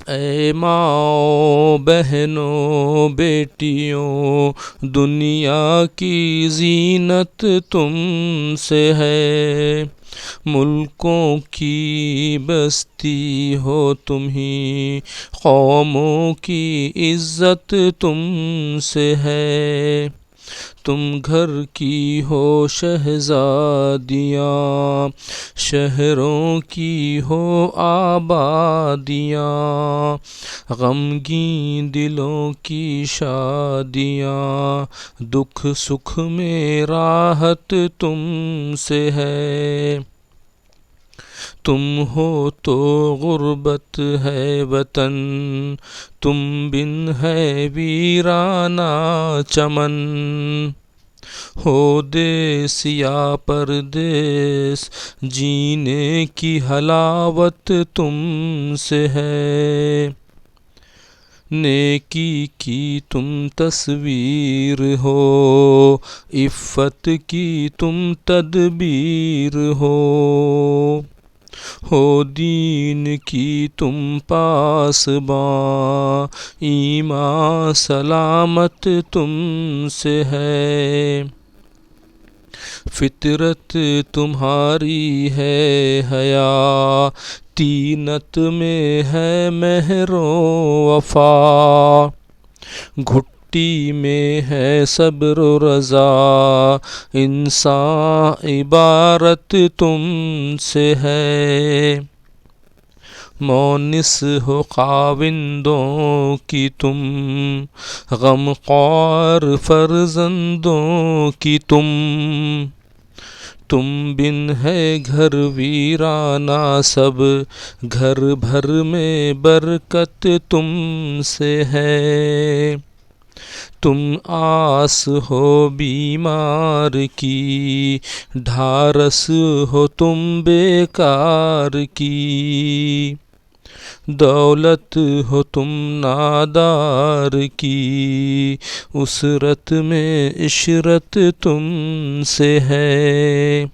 اے ماؤں بہنوں بیٹیوں، دنیا کی زینت تم سے ہے، ملکوں کی بستی ہو تم ہی، قوموں کی عزت تم سے ہے، تم گھر کی ہو شہزادیاں، شہروں کی ہو آبادیاں، غمگین دلوں کی شادیاں، دکھ سکھ میں راحت تم سے ہے، تم ہو تو غربت ہے وطن، تم بن ہے ویرانہ چمن، ہو دیس یا پردیس، جینے کی حلاوت تم سے ہے، نیکی کی تم تصویر ہو، عفت کی تم تدبیر ہو دین کی تم پاسباں، ایمان سلامت تم سے ہے، فطرت تمہاری ہے حیا، طینت میں ہے مہر و وفا، گھٹی میں ہے صبر و رضا، انسان عبارت تم سے ہے، مونس ہو خاوندوں کی تم، غم خوار فرزندوں کی تم بن ہے گھر ویرانہ سب، گھر بھر میں برکت تم سے ہے، تم آس ہو بیمار کی، ڈھارس ہو تم بیکار کی، دولت ہو تم نادار کی، اسرت میں عشرت تم سے ہے،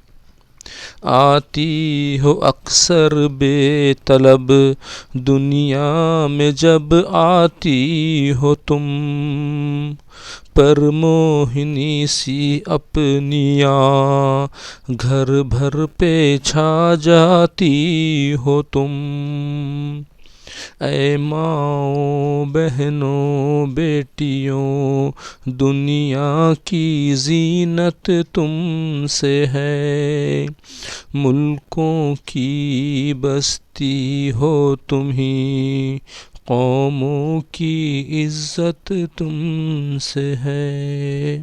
آتی ہو اکثر بے طلب، دنیا میں جب آتی ہو تم، پر موہنی سی اپنیاں، گھر بھر پہ چھا جاتی ہو تم، اے ماؤں بہنوں بیٹیوں، دنیا کی زینت تم سے ہے، ملکوں کی بستی ہو تم ہی، قوموں کی عزت تم سے ہے۔